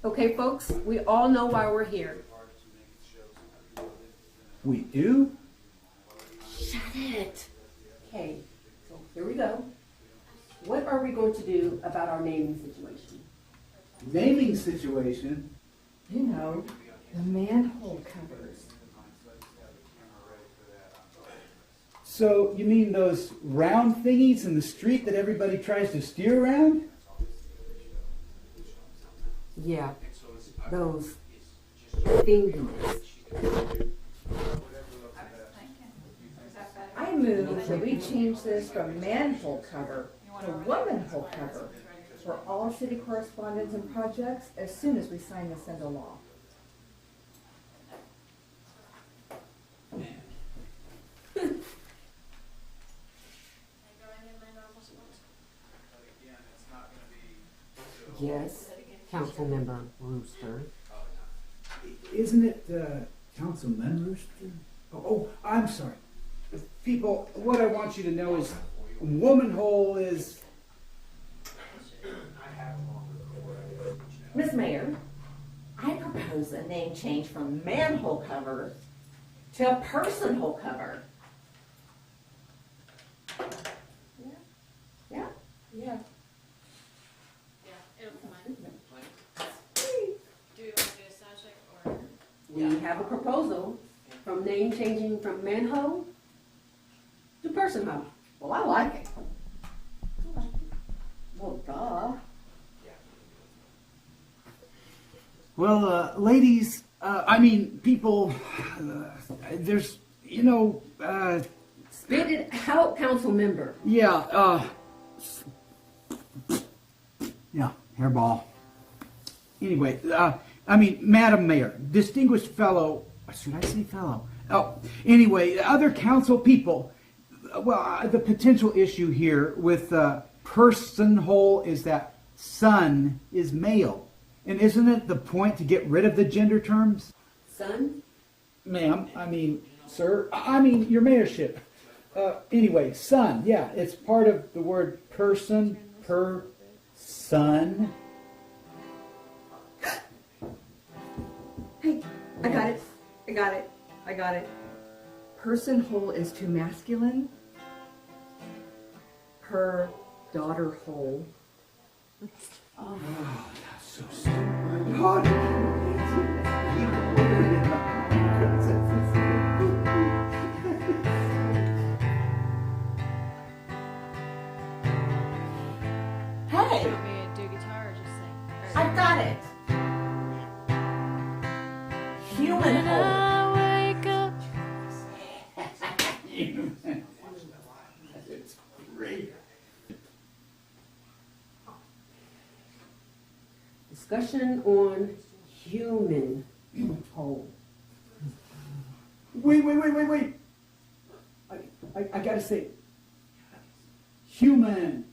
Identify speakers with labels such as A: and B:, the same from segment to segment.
A: Okay, folks, we all know why we're here.
B: We do?
A: Shut it. Okay, so here we go. What are we going to do about our naming situation?
B: Naming situation?
C: You know, the manhole covers.
B: So you mean those round thingies in the street that everybody tries to steer around?
A: Yeah, those thingies.
C: I move that we change this from manhole cover to womanhole cover for all city correspondence and projects as soon as we sign this into law.
A: Yes, Councilmember Rooster.
B: Isn't it Councilman Rooster? Oh, I'm sorry. People, what I want you to know is woman hole is...
C: Ms. Mayor, I propose a name change from manhole cover to a person hole cover. Yeah?
A: Yeah.
D: It'll come on. Do we want to do a sound check or?
A: We have a proposal from name changing from manhole to person hole.
C: Well, I like it. Well, duh.
B: Well, ladies, people, there's,
A: Spit it out, council member.
B: yeah, hairball. Anyway, Madam Mayor, distinguished fellow, should I say fellow? Oh, anyway, other council people, the potential issue here with person hole is that son is male. And isn't it the point to get rid of the gender terms?
A: Son?
B: Ma'am, sir, your mayorship. Anyway, son, yeah, it's part of the word person, son.
C: Hey, I got it. Person hole is too masculine. Her daughter hole.
B: Oh, that's so stupid.
C: Hey,
D: You want me to do guitar or just sing? Or-
C: I've got it. Human hole.
D: I wake up.
B: It's great.
A: Discussion on human hole.
B: Wait. I gotta say, human.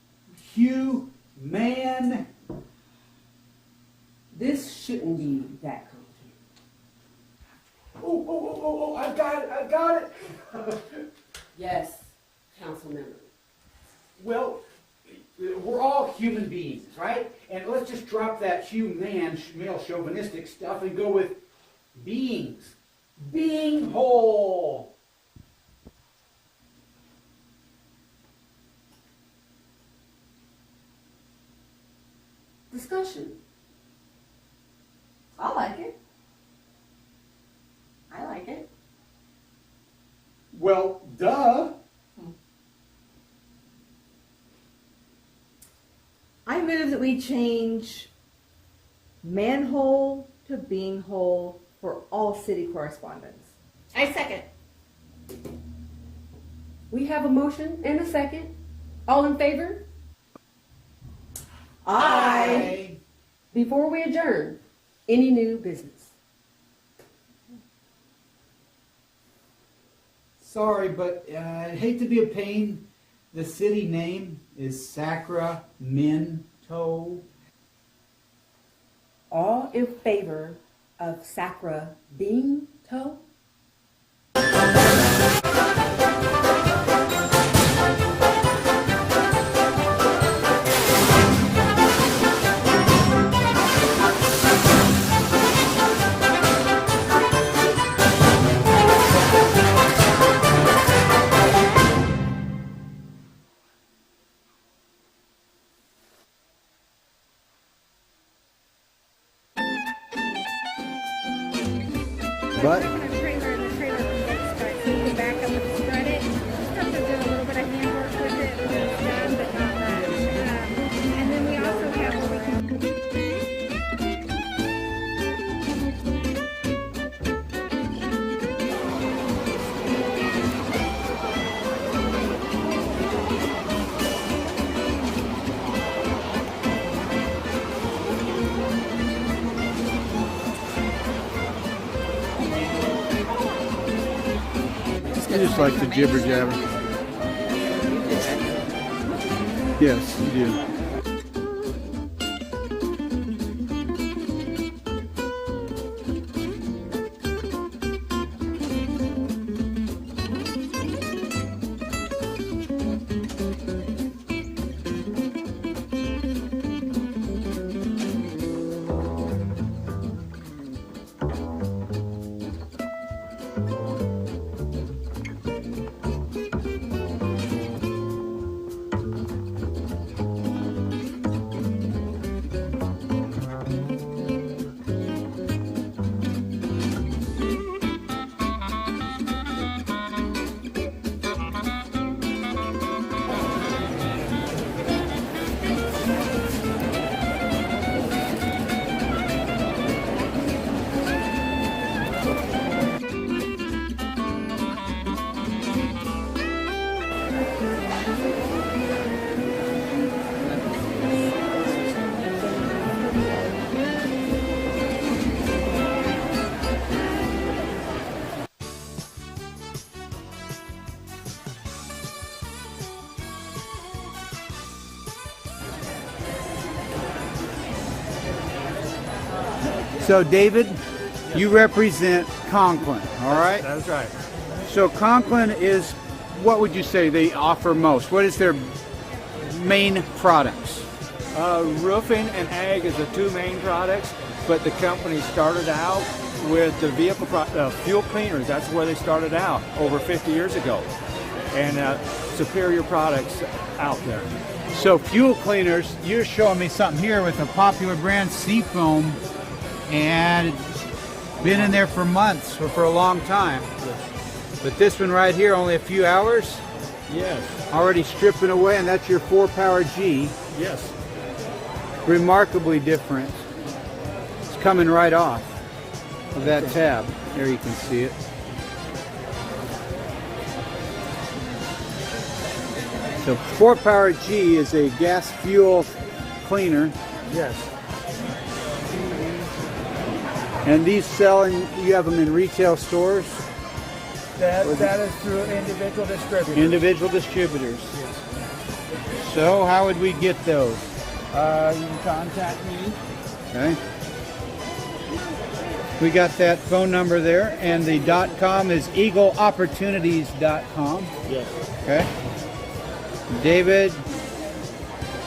A: This shouldn't be that complicated.
B: Oh, I got it.
A: Yes, council member.
B: Well, we're all human beings, right? And let's just drop that male chauvinistic stuff and go with beings. Being whole.
A: Discussion.
C: I like it.
B: Well, duh.
C: I move that we change manhole to being hole for all city correspondence.
D: I second.
A: We have a motion and a second. All in favor?
C: Aye.
A: Before we adjourn, any new business?
B: Sorry, but I hate to be a pain. The city name is Sacramento.
A: All in favor of Sacramento?
B: But
E: the trailer can get stuck, so you can back up and spread it. Just have to do a little bit of handwork with it when it's done, but not much. And then we also have where we can.
B: I just like the jibber jabber. Yes, you do. So David, you represent Conklin, all right?
F: That's right.
B: So Conklin is, what would you say they offer most? What is their main products?
F: Roofing and ag is the two main products, but the company started out with the vehicle fuel cleaners. That's where they started out over 50 years ago, and superior products out there.
B: So fuel cleaners, you're showing me something here with a popular brand, Seafoam, and it's been in there for months or for a long time. But this one right here, only a few hours,
F: Yes.
B: already stripping away, and that's your 4-power G.
F: Yes.
B: Remarkably different. It's coming right off of that tab. There you can see it. So 4-power G is a gas fuel cleaner,
F: Yes.
B: and these sell, and you have them in retail stores,
F: That is through individual distributors.
B: individual distributors. So how would we get those?
F: You can contact me.
B: Okay. We got that phone number there, and the .com is eagleopportunities.com.
F: Yes.
B: Okay. David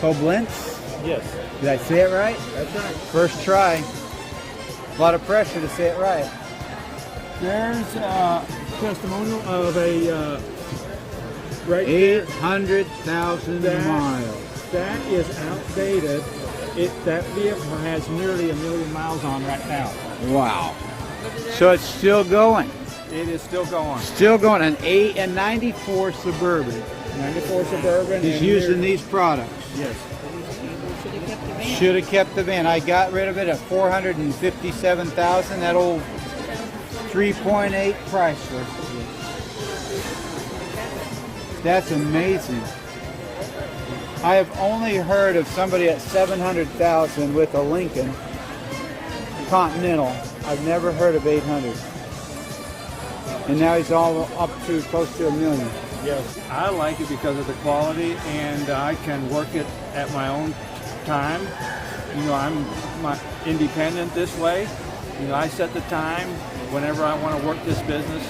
B: Koblenz.
F: Yes.
B: Did I say it right?
F: That's right.
B: First try. A lot of pressure to say it right.
F: There's a testimonial of a right there.
B: 800,000 miles.
F: That is outdated. That vehicle has nearly 1 million miles on right now.
B: Wow. So it's still going.
F: It is still going.
B: Still going. An 94 Suburban.
F: 94 Suburban.
B: He's
F: and
B: using
F: they're-
B: these products.
F: Yes.
B: Should have kept the van. I got rid of it at 457,000. That old 3.8 Chrysler. That's amazing. I have only heard of somebody at 700,000 with a Lincoln Continental. I've never heard of 800. And now he's all up to close to 1 million.
F: Yes. I like it because of the quality, and I can work it at my own time. You know, I'm independent this way. You know, I set the time whenever I want to work this business,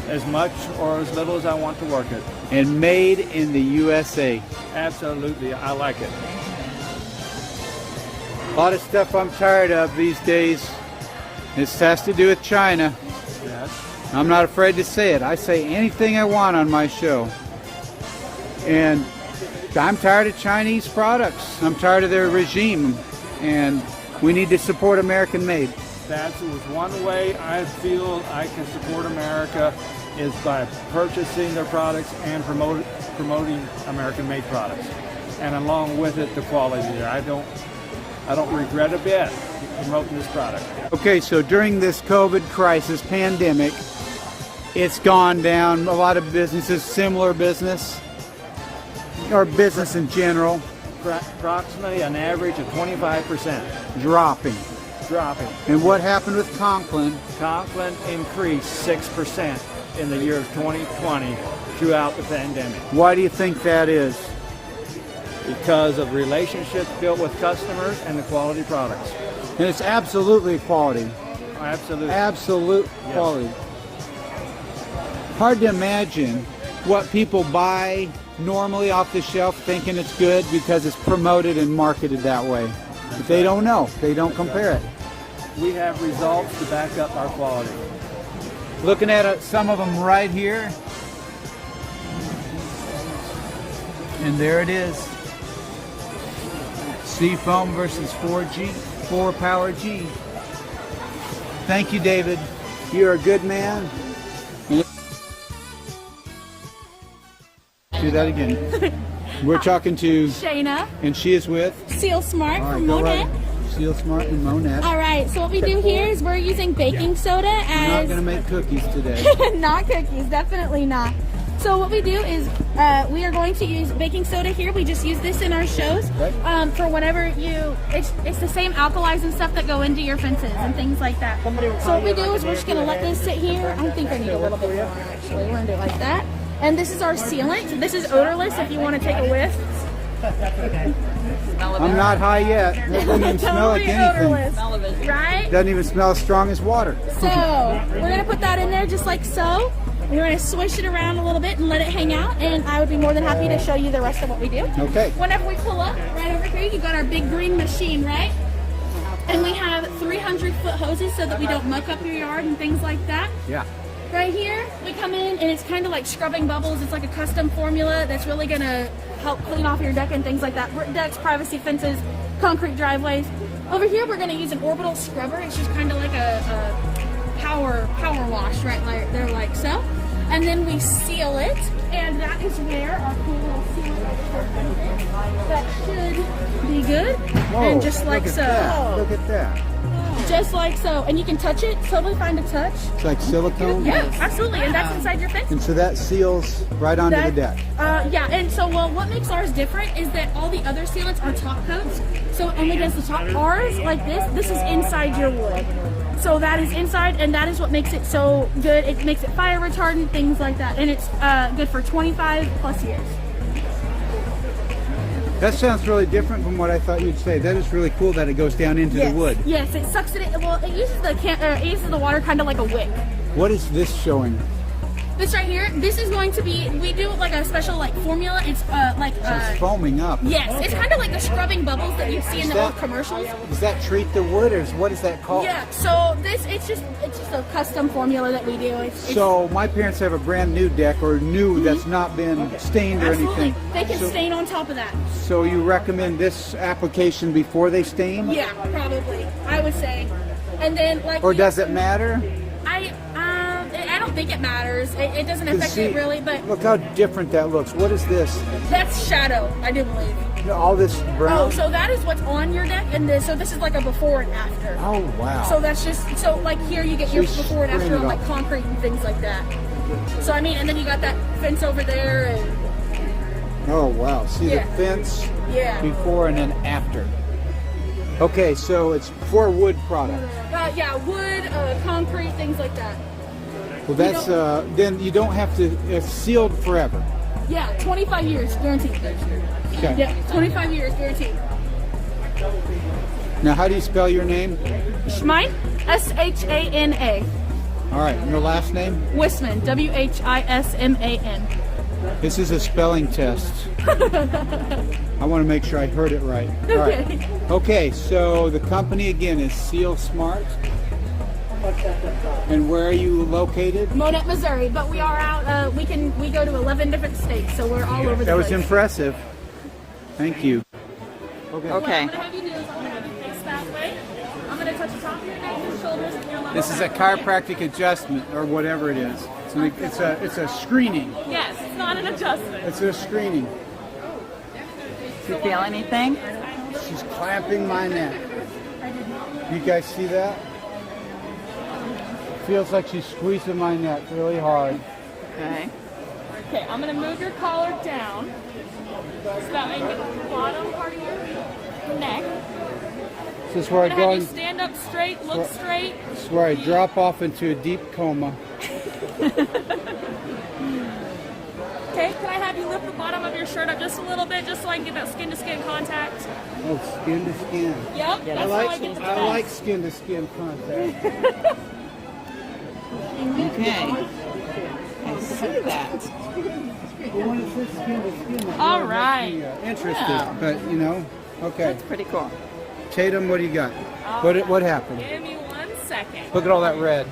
F: as much or as little as I want to work it.
B: And made in the USA.
F: Absolutely, I like it.
B: A lot of stuff I'm tired of these days. This has to do with China.
F: Yes.
B: I'm not afraid to say it. I say anything I want on my show. And I'm tired of Chinese products. I'm tired of their regime. And we need to support American made.
F: That was one way I feel I can support America, is by purchasing their products and promoting American-made products, and along with it, the quality there. I don't regret a bit promoting this product.
B: Okay, so during this COVID crisis, pandemic, it's gone down. A lot of businesses, similar business, or business in general,
F: Approximately an average of 25%
B: dropping.
F: dropping.
B: And what happened with Conklin?
F: Conklin increased 6% in the year of 2020 throughout the pandemic
B: Why do you think that is?
F: because of relationships built with customers and the quality products.
B: And it's absolutely quality.
F: Absolutely.
B: Absolute
F: Yes.
B: quality. Hard to imagine what people buy normally off the shelf thinking it's good because it's promoted and marketed that way. But they don't know. They don't compare it.
F: We have results to back up our quality.
B: Looking at some of them right here. And there it is. Seafoam versus 4G, 4-Power G. Thank you, David. You're a good man. Do that again. We're talking to
E: Shayna,
B: and she is with
E: Seal Smart
B: all right,
E: from
B: go
E: Monet.
B: right. Seal Smart and Monette.
E: All right, so what we do here is we're using baking soda
B: We're not
E: as
B: going to make cookies today.
E: not cookies, definitely not. So what we do is we are going to use baking soda here. We just use this in our shows for whenever it's the same alkalis and stuff that go into your fences and things like that. So what we do is we're just going to let this sit here. I think I need a little bit more actually. We're going to do it like that. And this is our sealant. This is odorless if you want to take a whiff.
B: I'm not high yet. It doesn't even smell like
E: Totally
B: anything.
E: odorless, right?
B: Doesn't even smell as strong as water.
E: So we're going to put that in there just like so. We're going to swish it around a little bit and let it hang out, and I would be more than happy to show you the rest of what we do.
B: Okay.
E: Whenever we pull up, right over here, you got our big green machine, right? And we have 300-foot hoses so that we don't muck up your yard and things like that.
B: Yeah.
E: Right here, we come in, and it's kind of like scrubbing bubbles. It's like a custom formula that's really going to help clean off your deck and things like that. Decks, privacy fences, concrete driveways. Over here, we're going to use an orbital scrubber. It's just kind of like a power wash right there, like so. And then we seal it, and that is where our cool little sealant over here comes in. That should be good,
B: Whoa,
E: and just like
B: look at
E: so.
B: that. Look at that.
E: Just like so. And you can touch it, totally fine to touch.
B: It's like silicone.
E: Yeah, absolutely, and that's inside your fence.
B: And so that seals right onto the deck.
E: Yeah, and so what makes ours different is that all the other sealants are top coats, so it only does the top. Ours, like this is inside your wood. So that is inside, and that is what makes it so good. It makes it fire retardant, things like that, and it's good for 25 plus years.
B: That sounds really different from what I thought you'd say. That is really cool that it goes down into the wood.
E: Yes, it sucks it. Well, it uses the water kind of like a wick.
B: What is this showing?
E: This right here, this is going to be, we do like a special like formula. It's
B: It's foaming up.
E: yes, it's kind of like the scrubbing bubbles that you see in the
B: that-
E: old commercials.
B: Does that treat the wood, or what is that called?
E: Yeah, so it's just a custom formula that we do. It's
B: So my parents have a brand new deck, or new that's not been stained or
E: absolutely,
B: anything.
E: they can
B: So-
E: stain on top of that.
B: So you recommend this application before they stain?
E: Yeah, probably, I would say. And then like,
B: Or does it matter?
E: I don't think it matters. It doesn't
B: 'Cause
E: affect
B: see,
E: it really, but
B: look how different that looks. What is this?
E: that's shadow, I do believe.
B: All this brown?
E: Oh, so that is what's on your deck, and so this is like a before and after.
B: Oh, wow.
E: So that's just, so like here you get your
B: you
E: before and
B: spraying
E: after
B: it
E: on like
B: off.
E: concrete and things like that. So I mean, and then you got that fence over there, and
B: Oh, wow. See
E: Yeah.
B: the fence
E: yeah.
B: before and then after. Okay, so it's for wood products.
E: Yeah, wood, concrete, things like that.
B: Well, that's, then you don't have to, it's sealed forever.
E: Yeah, 25 years guaranteed.
B: Okay.
E: Yeah, 25 years guaranteed.
B: Now, how do you spell your name?
E: Schmine, S-H-A-N-A.
B: All right, and your last name?
E: Wisman, W-H-I-S-M-A-N.
B: This is a spelling test. I want to make sure I heard it right. All right. Okay, so the company again is Seal Smart. And where are you located?
E: Monette, Missouri, but we are out, we go to 11 different states, so we're all over the place.
B: That was impressive. Thank you.
E: What I'm going to have you do is I'm going to face that way. I'm going to touch the top of your neck, your shoulders, and your lower
B: This is a
E: back.
B: chiropractic adjustment, or whatever it is. It's a screening.
E: Yes, it's not an adjustment.
B: It's a screening.
G: Do you feel anything?
B: She's clamping my neck. You guys see that? Feels like she's squeezing my neck really hard.
G: Okay.
E: Okay, I'm gonna move your collar down so that I can get the bottom part of your neck.
B: This is where
E: I'm
B: I
E: gonna
B: go.
E: have you stand up straight, look straight.
B: This is where I drop off into a deep coma.
E: Okay, can I have you lift the bottom of your shirt up just a little bit, just so I can get that skin-to-skin contact?
B: Oh, skin to skin.
E: Yep, that's how I get the best.
B: I like skin to skin contact.
G: Okay. I see that.
B: But when it says skin to skin, that
E: All
B: really
E: right.
B: makes me, interested.
G: Yeah.
B: But you know, okay.
G: That's pretty cool.
B: Tatum, what do you got? What happened?
E: Give me 1 second.
B: Look at all that red.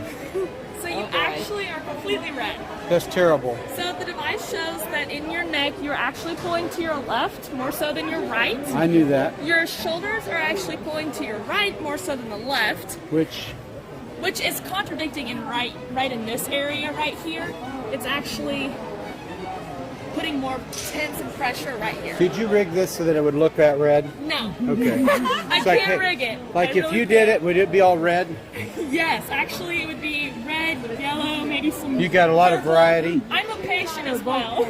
E: So you actually are completely red.
B: That's terrible.
E: So the device shows that in your neck, you're actually pulling to your left more so than your right.
B: I knew that.
E: Your shoulders are actually pulling to your right more so than the left,
B: Which
E: which is contradicting in right in this area right here. It's actually putting more tense and pressure right here.
B: did you rig this so that it would look that red?
E: No.
B: Okay.
E: I
B: It's like,
E: can't
B: hey,
E: rig it.
B: Like
E: I
B: if
E: really
B: you did
E: can't.
B: it, would it be all red?
E: Yes, actually it would be red with yellow, maybe some.
B: You got a lot of
E: purple.
B: variety.
E: I'm a patient as well.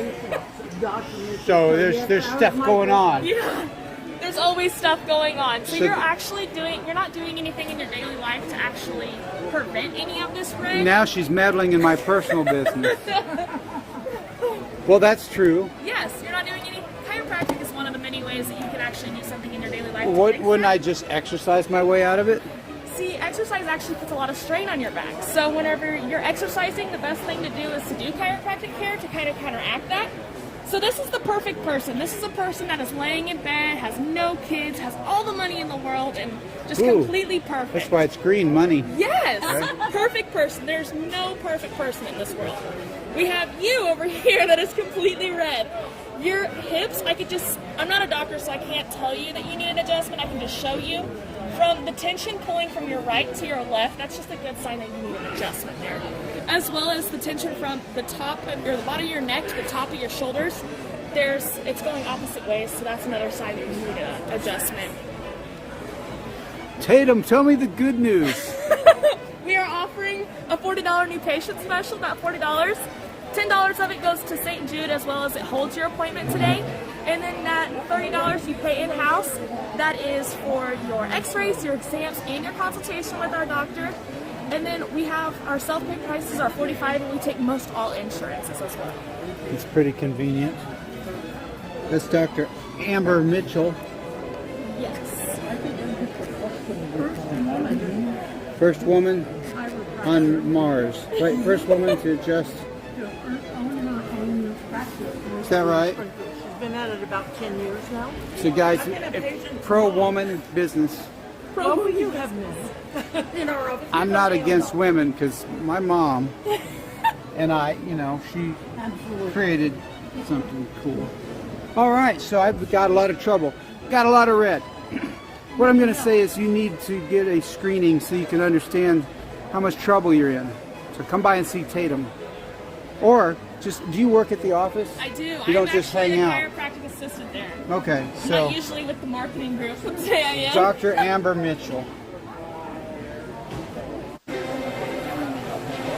B: So there's stuff going on.
E: Yeah. There's always stuff going on. So
B: So
E: you're
B: th-
E: actually you're not doing anything in your daily life to actually prevent any of this red.
B: Now she's meddling in my personal business. Well, that's true.
E: Yes, you're not doing any. Chiropractic is one of the many ways that you can actually do something in your daily life. to
B: What,
E: fix
B: wouldn't
E: that.
B: I just exercise my way out of it?
E: See, exercise actually puts a lot of strain on your back. So whenever you're exercising, the best thing to do is to do chiropractic care to kind of counteract that. So this is the perfect person. This is a person that is laying in bed, has no kids, has all the money in the world, and just
B: Ooh,
E: completely perfect.
B: That's why it's green money.
E: Yes, perfect person. There's no perfect person in this world. We have you over here that is completely red. Your hips, I'm not a doctor, so I can't tell you that you need an adjustment. I can just show you. From the tension pulling from your right to your left, that's just a good sign that you need an adjustment there. As well as the tension from the top or the bottom of your neck to the top of your shoulders, it's going opposite ways, so that's another sign that you need an adjustment.
B: Tatum, tell me the good news.
E: We are offering a $40 new patient special, about $40. $10 of it goes to St. Jude as well as it holds your appointment today. And then that $30 you pay in-house, that is for your x-rays, your exams, and your consultation with our doctor. And then we have our self-pay prices are $45 and we take most all insurances as well.
B: It's pretty convenient. That's Dr. Amber Mitchell,
E: Yes.
B: first woman on Mars. Right, first woman to adjust. Is that right?
H: She's been at it about 10 years now.
B: So guys, pro-woman business.
H: What will you have missed? In our office.
B: I'm not against women because my mom and I, she created something cool. All right, so I've got a lot of trouble. Got a lot of red. What I'm going to say is you need to get a screening so you can understand how much trouble you're in. So come by and see Tatum. Or just, do you work at the office?
E: I do.
B: You don't
E: I'm
B: just
E: actually
B: hang
E: the
B: out.
E: chiropractic assistant there.
B: Okay,
E: I'm
B: so
E: not usually with the marketing group, but today I am.
B: Dr. Amber Mitchell.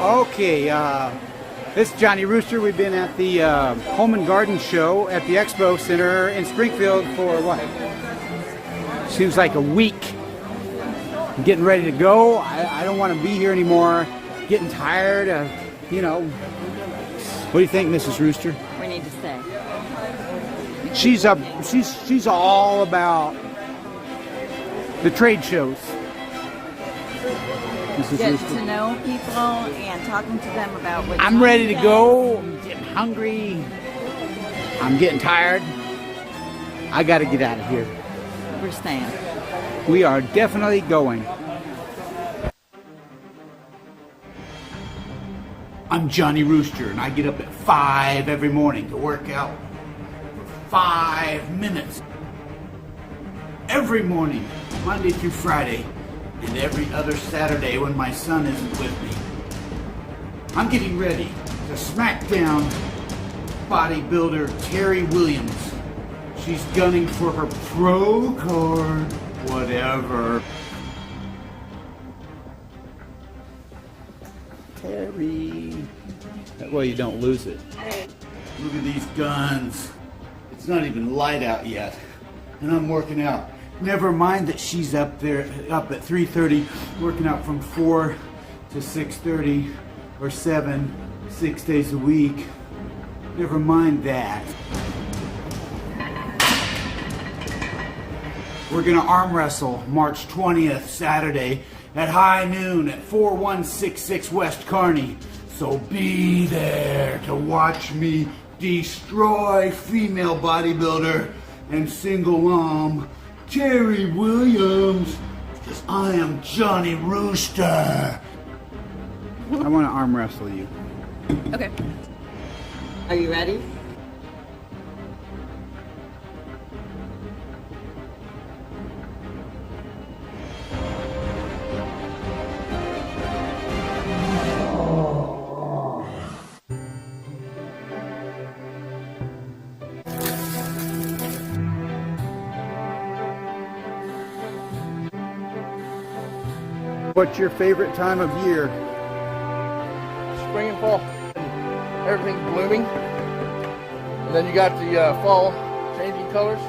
B: Okay, this is Johnny Rooster. We've been at the Home and Garden Show at the Expo Center in Springfield for what? Seems like a week. I'm getting ready to go. I don't want to be here anymore. Getting tired of, What do you think, Mrs. Rooster?
G: We need to stay.
B: She's all about the trade shows. Mrs.
G: Get
B: Rooster.
G: to know people and talking to them about what
B: I'm ready to go. I'm getting hungry. I'm getting tired. I got to get out of here.
G: We're staying.
B: We are definitely going. I'm Johnny Rooster, and I get up at 5 every morning to work out for 5 minutes. Every morning, Monday through Friday, and every other Saturday when my son isn't with me. I'm getting ready to smack down bodybuilder Terri Williams. She's gunning for her pro card, whatever. Terri. That way you don't lose it. Look at these guns. It's not even light out yet, and I'm working out. Never mind that she's up at 3:30, working out from 4 to 6:30 or 7, 6 days a week. Never mind that. We're gonna arm wrestle March 20th, Saturday, at high noon at 4166 West Kearney. So be there to watch me destroy female bodybuilder and single mom Terri Williams, because I am Johnny Rooster. I want to arm wrestle you.
E: Okay.
G: Are you ready?
B: What's your favorite time of year?
I: Spring and fall. Everything's blooming. And then you got the fall changing colors.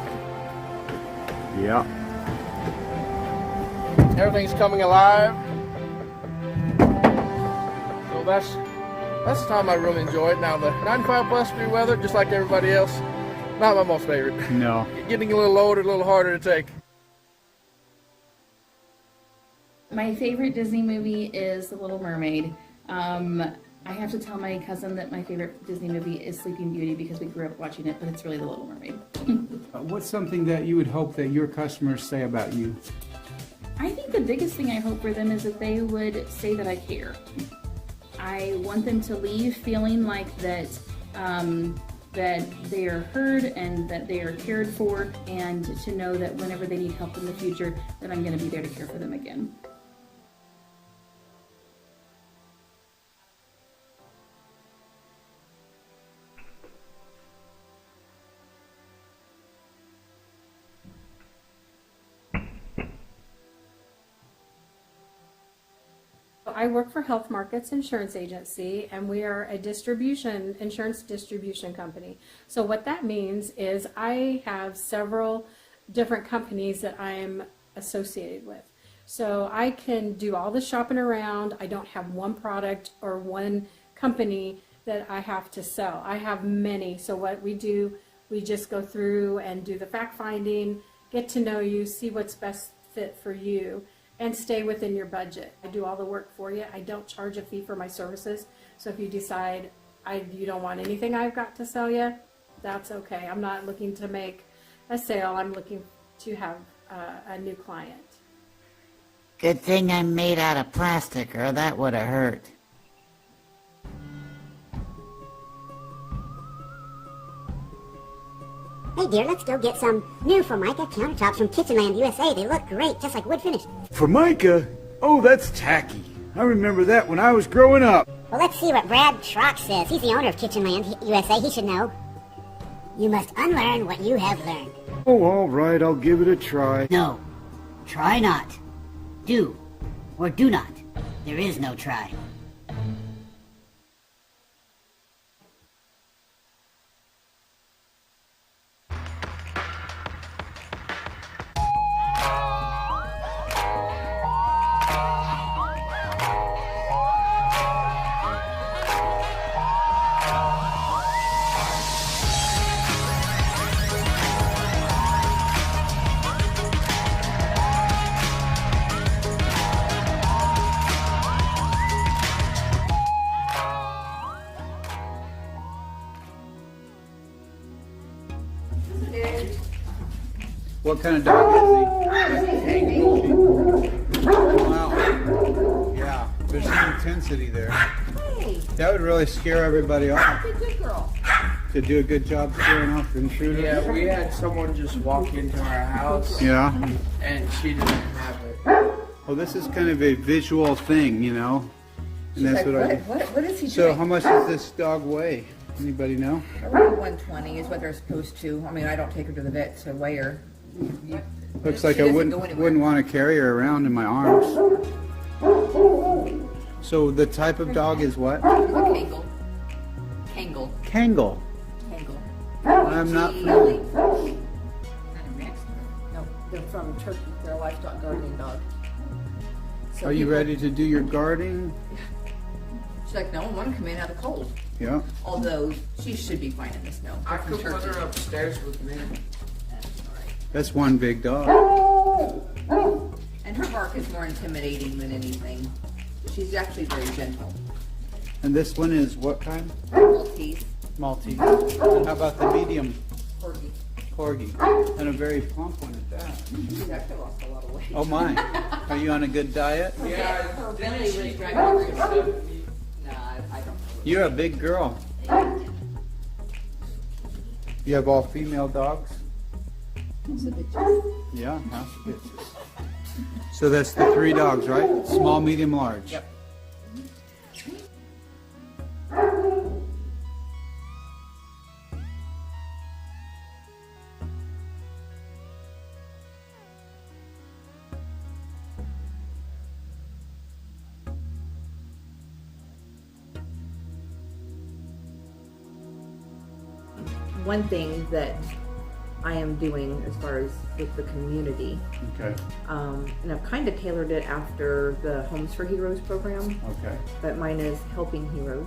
B: Yeah.
I: Everything's coming alive. So that's the time I really enjoy it. Now the 95 plus degree weather, just like everybody else, not my most favorite.
B: No.
I: Getting a little older, a little harder to take.
E: My favorite Disney movie is The Little Mermaid. I have to tell my cousin that my favorite Disney movie is Sleeping Beauty because we grew up watching it, but it's really The Little Mermaid.
B: What's something that you would hope that your customers say about you?
E: I think the biggest thing I hope for them is that they would say that I care. I want them to leave feeling like that that they are heard and that they are cared for, and to know that whenever they need help in the future, that I'm going to be there to care for them again.
J: I work for Health Markets Insurance Agency, and we are a insurance distribution company. So what that means is I have several different companies that I'm associated with. So I can do all the shopping around. I don't have one product or one company that I have to sell. I have many. So what we do, we just go through and do the fact finding, get to know you, see what's best fit for you, and stay within your budget. I do all the work for you. I don't charge a fee for my services. So if you decide you don't want anything I've got to sell you, that's okay. I'm not looking to make a sale. I'm looking to have a new client.
K: Good thing I'm made out of plastic, or that would have hurt.
L: Hey dear, let's go get some new Formica countertops from Kitchenland USA. They look great, just like wood finish.
B: Formica? Oh, that's tacky. I remember that when I was growing up.
L: Well, let's see what Brad Schrock says. He's the owner of Kitchenland USA. He should know. You must unlearn what you have learned.
B: Oh, all right, I'll give it a try.
L: No, try not. Do or do not. There is no try.
B: What kind of dog is he? Wow. Yeah, there's some intensity there.
C: Hey,
B: That would really scare everybody off.
C: good girl.
B: To do a good job scaring off the intruder.
M: Yeah, we had someone just walk into our house.
B: Yeah.
M: And she didn't have it.
B: Oh, this is kind of a visual thing, you know? And that's
C: Like,
B: what
C: what is he
B: So
C: doing?
B: how much does this dog weigh? Anybody know?
C: Around 120 is what they're supposed to. I mean, I don't take her to the vet to weigh her.
B: Looks
C: She
B: like I
C: doesn't
B: wouldn't
C: go anywhere.
B: wouldn't want to carry her around in my arms. So the type of dog is what?
C: She's a Kangal. Kangal.
B: Kangal.
C: Kangal.
B: I'm not
C: Really?
B: familiar.
C: No, they're from Turkey. They're a livestock gardening dog. So
B: Are you
C: people-
B: ready to do your gardening?
C: She's like, no, I want to come in out of the cold.
B: Yeah.
C: Although she should be fine in the snow.
G: I
C: They're
G: could
C: from
G: put
C: Turkey.
G: her upstairs with me.
B: That's one big dog.
C: And her bark is more intimidating than anything. She's actually very gentle.
B: And this one is what kind?
C: Maltese.
B: Maltese. And how about the medium
C: Corgi.
B: corgi? And a very plump one at that.
C: She's actually lost a lot of weight.
B: Oh my. Are you on a good diet?
C: Her belly was dragging her. Nah, I don't know.
B: You're a big girl. You have all female dogs? Yeah, house bitches. So that's the 3 dogs, right? Small, medium, large.
C: Yep. One thing that I am doing as far as with the community,
B: Okay.
C: and I've kind of tailored it after the Homes for Heroes program,
B: Okay.
C: but mine is Helping Heroes.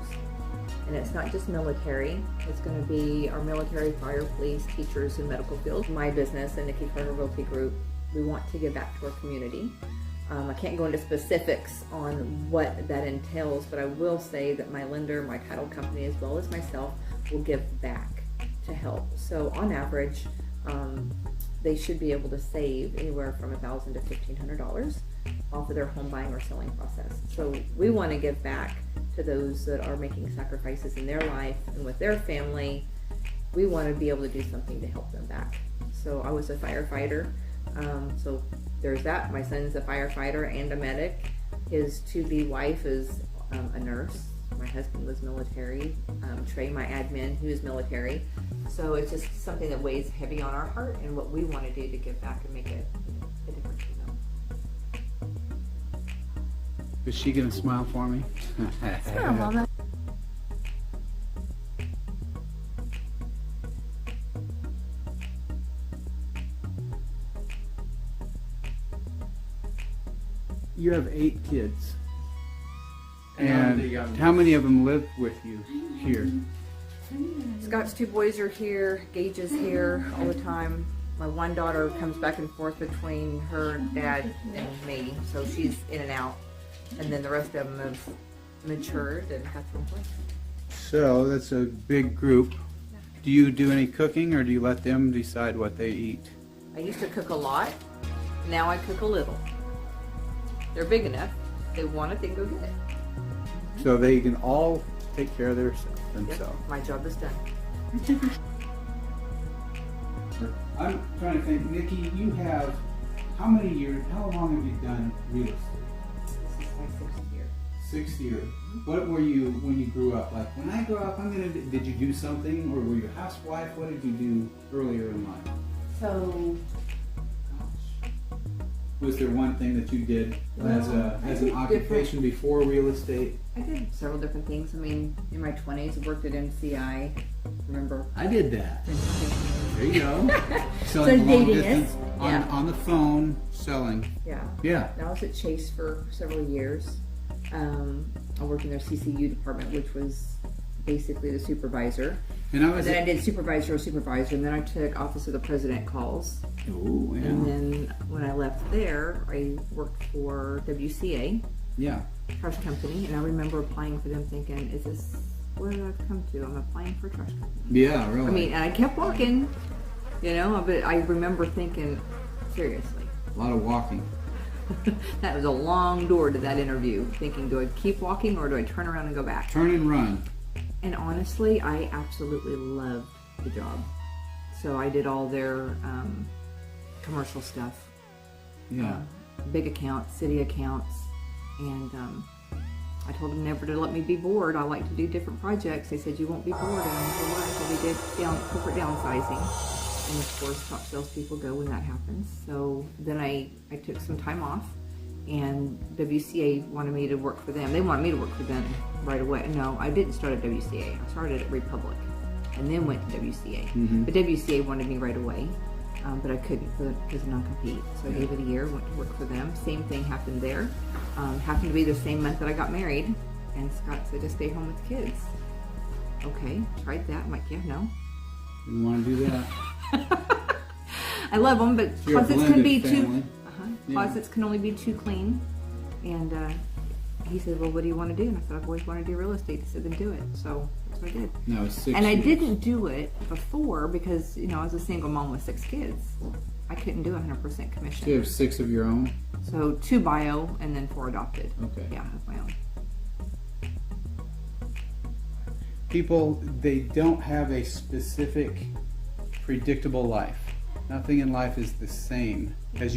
C: And it's not just military, it's going to be our military, fire, police, teachers, and medical field. My business, the Niki Realty Group, we want to give back to our community. I can't go into specifics on what that entails, but I will say that my lender, my title company, as well as myself, will give back to help. So on average, they should be able to save anywhere from $1,000 to $1,500 off of their home buying or selling process. So we want to give back to those that are making sacrifices in their life and with their family. We want to be able to do something to help them back. So I was a firefighter. So there's that. My son's a firefighter and a medic. His to-be wife is a nurse. My husband was military. Trey, my admin, he was military. So it's just something that weighs heavy on our heart and what we want to do to give back and make a difference in them.
B: Is she going to smile for me?
E: Smile, Mama.
B: You have 8 kids. And how many of them live with you here?
C: Scott's 2 boys are here. Gage is here all the time. My one daughter comes back and forth between her dad and me, so she's in and out. And then the rest of them have matured and have their own place.
B: So that's a big group. Do you do any cooking or do you let them decide what they eat?
C: I used to cook a lot. Now I cook a little. They're big enough. If they want it, they can go get it.
B: So they can all take care of
C: Yep,
B: themselves.
C: my job is done.
B: I'm trying to think, Nikki, you have, how many years, how long have you done real estate?
C: This is my 6th year.
B: 6 years. What were you when you grew up? Like, when I grow up, did you do something, or were you a housewife? What did you do earlier in life?
C: So,
B: Was there one thing that you did as an occupation before real estate?
C: I did several different things. I mean, in my 20s, I worked at MCI. Remember?
B: I did that. There you go.
C: So
B: Selling long
C: dating
B: distance
C: is,
B: on,
C: yeah.
B: on the phone, selling.
C: Yeah.
B: Yeah.
C: I was at Chase for several years. I worked in their CCU department, which was basically the supervisor.
B: And
C: then I did supervisor, and then I took Office of the President calls.
B: Oh, yeah.
C: And then when I left there, I worked for WCA.
B: Yeah.
C: Trash company, and I remember applying for them thinking, is this where did I come to? I'm applying for a trash company.
B: Yeah, really.
C: I mean, and I kept walking, you know, but I remember thinking, seriously.
B: A lot of walking.
C: That was a long door to that interview, thinking, do I keep walking or do I turn around and go back?
B: Turn and run.
C: And honestly, I absolutely loved the job. So I did all their commercial stuff.
B: Yeah.
C: big accounts, city accounts, and I told them never to let me be bored. I like to do different projects. They said you won't be bored in your life. So we did corporate downsizing, and of course top salespeople go when that happens. So then I took some time off, and WCA wanted me to work for them. They wanted me to work for them right away. No, I didn't start at WCA. I started at Republic, and then went to WCA. But WCA wanted me right away. But I couldn't because of non-compete. So I gave it a year, went to work for them. Same thing happened there. Happened to be the same month that I got married. And Scott said, just stay home with the kids. Okay, tried that. I'm like, yeah, no.
B: You want to do that?
C: I love them, but
B: You're
C: closets can be
B: family.
C: closets can only be too clean. And he said, well, what do you want to do? And I said, I've always wanted to do real estate. He said, then do it. So that's what I did.
B: No, it's 6
C: And I
B: years.
C: didn't do it before because, I was a single mom with 6 kids. I couldn't do 100% commission.
B: So you have 6 of your own?
C: So 2 bio and then 4 adopted.
B: Okay.
C: Yeah, of my own.
B: People, they don't have a specific, predictable life. Nothing in life is the same as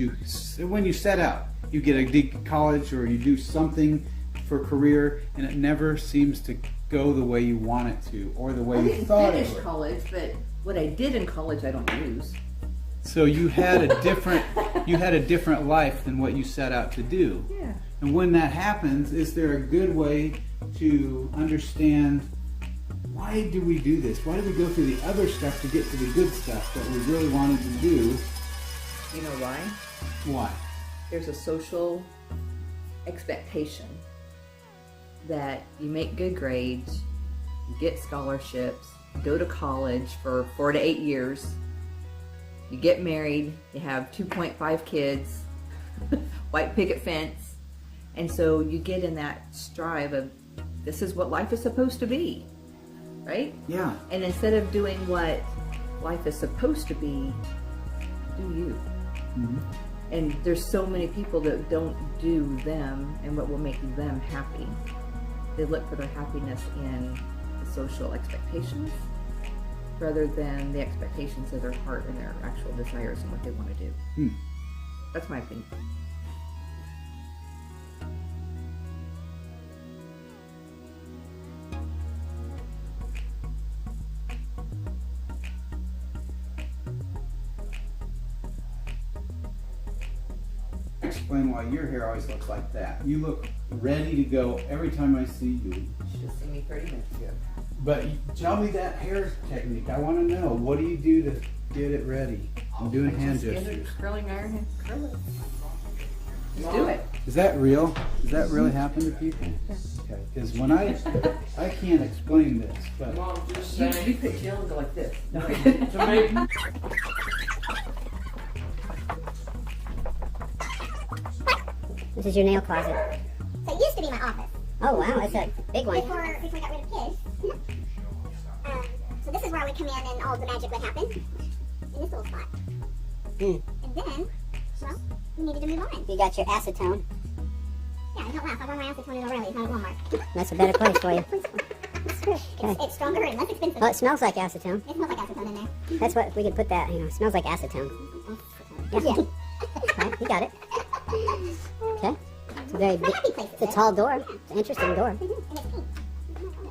B: when you set out. You get a college or you do something for a career, and it never seems to go the way you want it to, or the way you thought it would.
C: I didn't finish college, but what I did in college, I don't use.
B: So you had a different life than what you set out to do.
C: Yeah.
B: And when that happens, is there a good way to understand, why do we do this? Why do we go through the other stuff to get to the good stuff that we really wanted to do?
C: You know why?
B: Why?
C: There's a social expectation that you make good grades, you get scholarships, go to college for 4 to 8 years, you get married, you have 2.5 kids, white picket fence, and so you get in that strive of, this is what life is supposed to be, right?
B: Yeah.
C: And instead of doing what life is supposed to be, do you. And there's so many people that don't do them and what will make them happy. They look for their happiness in the social expectations rather than the expectations of their heart and their actual desires and what they want to do. That's my opinion.
B: Explain why your hair always looks like that. You look ready to go every time I see you.
C: You should have seen me 30 minutes ago.
B: But tell me that hair technique. I want to know. What do you do to get it ready? I'm doing hand gestures.
C: Curling iron and curl it. Just do it.
B: Is that real? Does that really happen to people? Okay, because when I can't explain this, but
C: You put gel and go like this.
L: This is your nail closet. So it used to be my office. Oh wow, that's a big one. Before we got rid of kids. So this is where I would come in and all the magic would happen. In this little spot. And then, well, we needed to move on. You got your acetone. Yeah, don't laugh. I run my acetone in O'Reilly's, not at Walmart. That's a better place for you. It's stronger and less expensive. Well, it smells like acetone. It smells like acetone in there. That's what we could put that. It smells like acetone. Yeah. Right, you got it. Okay. It's a tall door. It's an interesting door.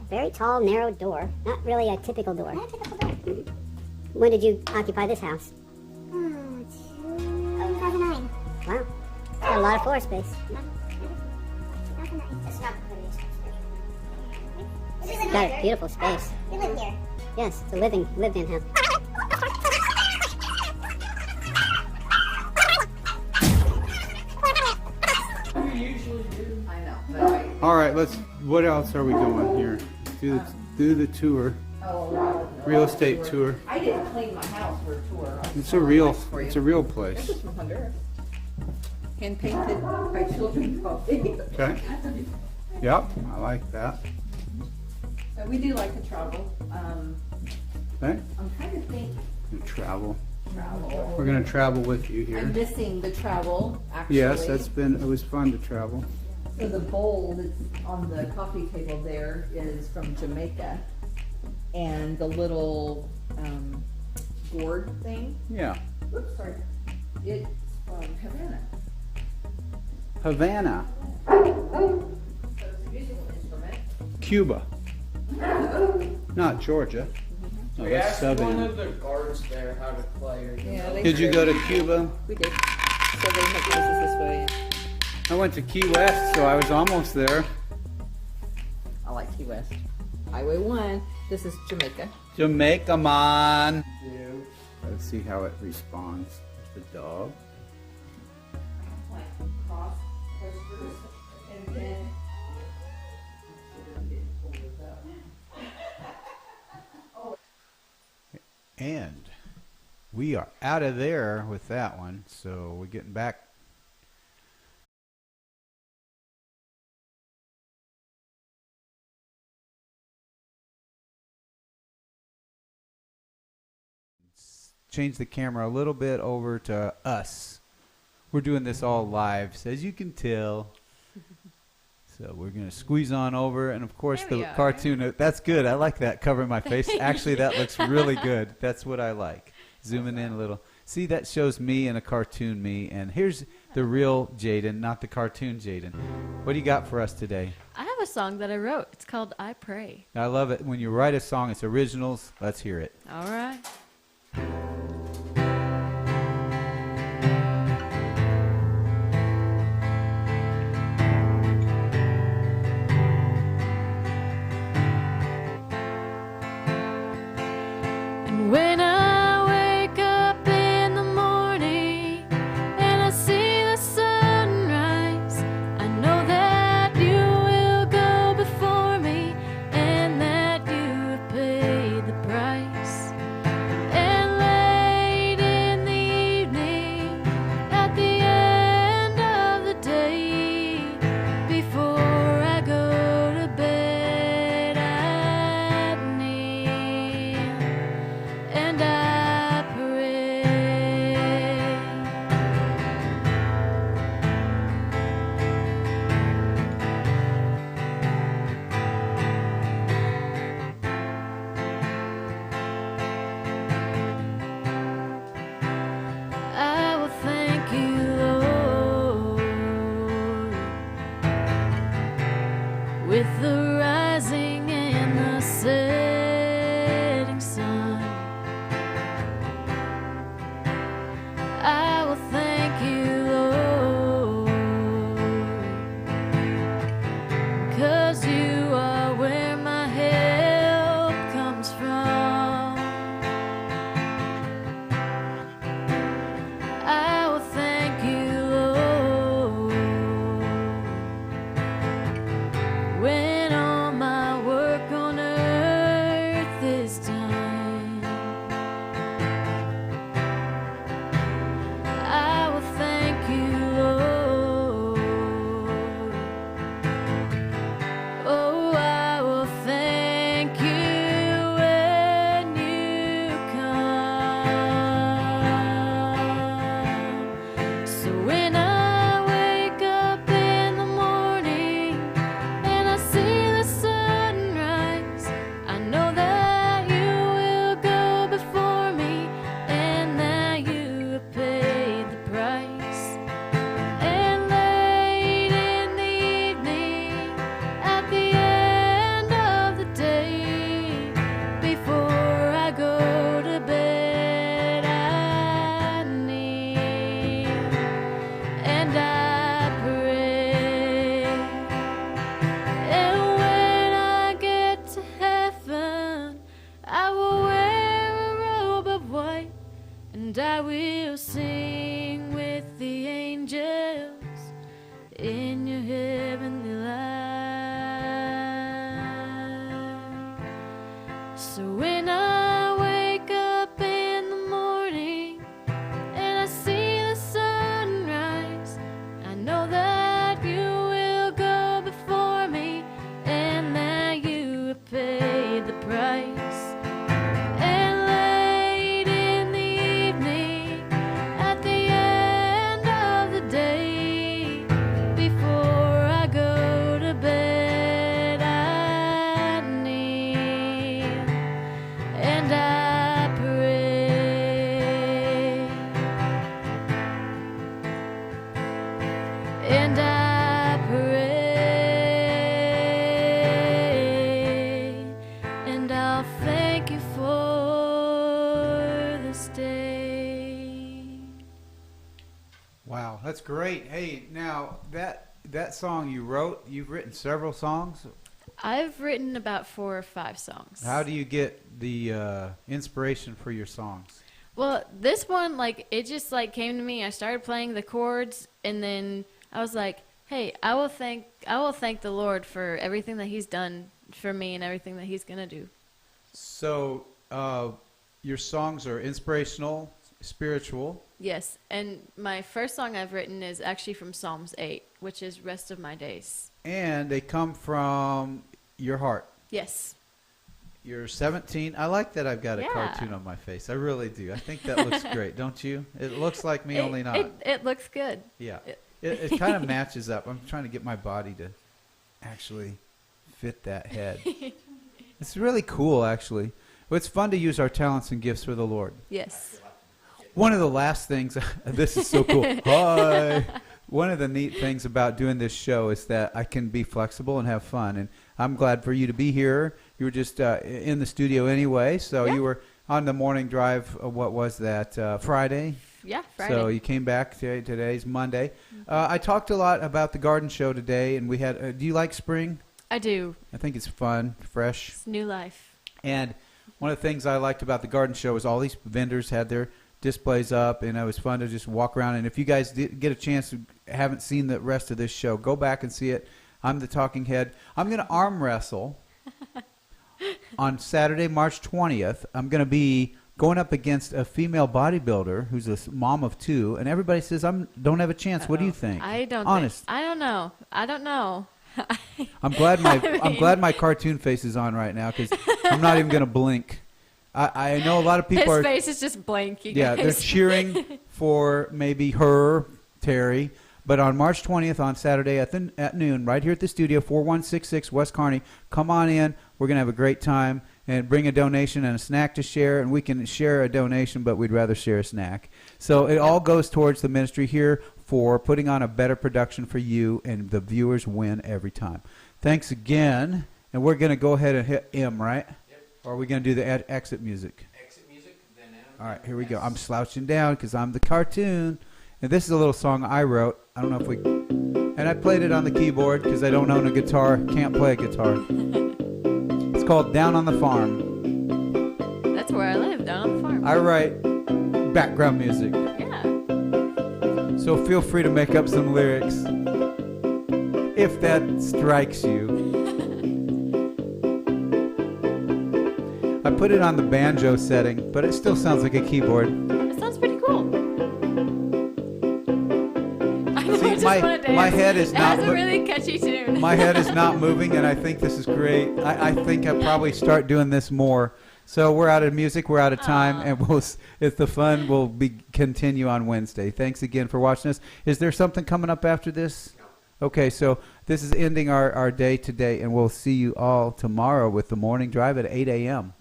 L: Very tall, narrow door. Not really a typical door. When did you occupy this house? 2009. Wow. Got a lot of floor space. Got a beautiful space. We live here. Yes, it's a lived-in house.
B: all right. What else are we doing here? Do the tour. Real estate tour.
C: I didn't clean my house for a tour.
B: It's a real place.
C: This is from Honduras. Hand painted by children.
B: Okay. Yep, I like that.
C: So we do like to travel.
B: Okay.
C: I'm trying to think.
B: You travel.
C: Travel.
B: We're gonna travel with you here.
C: I'm missing the travel, actually.
B: Yes, it was fun to travel.
C: So the bowl that's on the coffee table there is from Jamaica. And the little gourd thing.
B: Yeah.
C: Oops, sorry. It's from Havana.
B: Havana. Cuba. Not Georgia. No,
M: We
B: that's
M: asked one
B: Savannah.
M: of the guards there how to play. Or
B: Did you go to Cuba?
C: We did. So they have places this way.
B: I went to Key West, so I was almost there.
C: I like Key West. Highway 1. This is Jamaica.
B: Jamaica, man. Let's see how it responds. There's the dog. And we are out of there with that one, so we're getting back. Change the camera a little bit over to us. We're doing this all live, so as you can tell. So we're going to squeeze on over, and of course the cartoon. That's good. I like that, covering my face. Actually, that looks really good. That's what I like. Zooming in a little. See, that shows me and a cartoon me, and here's the real Jaden, not the cartoon Jaden. What do you got for us today?
D: I have a song that I wrote. It's called I Pray.
B: I love it. When you write a song, it's originals. Let's hear it.
D: All right. And when I wake up in the morning and I see the sunrise, I know that you will go before me and that you have paid the price. And late in the evening, at the end of the day, before I go to bed, I kneel and I pray. I will thank you, Lord, with the rising and the setting sun. I will thank you, Lord, 'cause you are where my help comes from. I will thank you, Lord, when all my work on earth is done. I will thank you, Lord. Oh, I will thank you when you come. So when I wake up in the morning and I see the sunrise, I know that you will go before me and that you have paid the price. And late in the evening, at the end of the day, before I go to bed, I kneel and I pray. And when I get to heaven, I will wear a robe of white, and I will sing with the angels in your heavenly light. So when I wake up in the morning and I see the sunrise, I know that you will go before me and that you have paid the price. And late in the evening, at the end of the day, before I go
B: great. Hey, now that song you wrote, you've written several songs.
D: I've written about 4 or 5 songs.
B: How do you get the inspiration for your songs?
D: Well, this one, like, it just, like, came to me. I started playing the chords, and then I was like, hey, I will thank the Lord for everything that he's done for me and everything that he's going to do.
B: So your songs are inspirational, spiritual.
D: Yes, and my first song I've written is actually from Psalms 8, which is Rest of My Days.
B: And they come from your heart.
D: Yes.
B: You're 17. I like that I've got a cartoon on my face. I really do. I think that looks great, don't you? It looks like me, only not.
D: It looks good.
B: Yeah. It kind of matches up. I'm trying to get my body to actually fit that head. It's really cool, actually. Well, it's fun to use our talents and gifts for the Lord.
D: Yes.
B: One of the last things, this is so cool. Hi. One of the neat things about doing this show is that I can be flexible and have fun. And I'm glad for you to be here. You were just in the studio anyway, so you were on the morning drive. What was that, Friday?
D: Yeah, Friday.
B: So you came back today. Today's Monday. I talked a lot about the garden show today, and we had. Do you like spring?
D: I do.
B: I think it's fun, fresh.
D: It's new life.
B: And one of the things I liked about the garden show was all these vendors had their displays up, and it was fun to just walk around. And if you guys did get a chance to haven't seen the rest of this show, go back and see it. I'm the talking head. I'm going to arm wrestle on Saturday, March 20th. I'm going to be going up against a female bodybuilder who's a mom of 2, and everybody says I don't have a chance. What do you think?
D: I don't.
B: Honest.
D: I don't know. I don't know.
B: I'm glad I'm glad my cartoon face is on right now because I'm not even going to blink. I know a lot of people
D: His face is just blank.
B: Yeah, they're cheering for maybe her, Terry. But on March 20th, on Saturday at noon, right here at the studio, 4166 West Kearney, come on in. We're going to have a great time and bring a donation and a snack to share. And we can share a donation, but we'd rather share a snack. So it all goes towards the ministry here for putting on a better production for you, and the viewers win every time. Thanks again. And we're going to go ahead and hit M, right? Yep. Or are we going to do the exit music?
M: Exit music, then M.
B: All right, here we go. I'm slouching down because I'm the cartoon. And this is a little song I wrote. I don't know if we... And I played it on the keyboard because I don't own a guitar. Can't play a guitar. It's called Down on the Farm.
D: That's where I live, down on the farm.
B: I write background music.
D: Yeah.
B: So feel free to make up some lyrics if that strikes you. I put it on the banjo setting, but it still sounds like a keyboard.
D: It sounds pretty cool.
B: See, my head is not.
D: That's a really catchy tune.
B: My head is not moving, and I think this is great. I think I'll probably start doing this more. So we're out of music, we're out of time, and if the fun will continue on Wednesday. Thanks again for watching us. Is there something coming up after this? No. Okay, so this is ending our day today, and we'll see you all tomorrow with the morning drive at 8 a.m.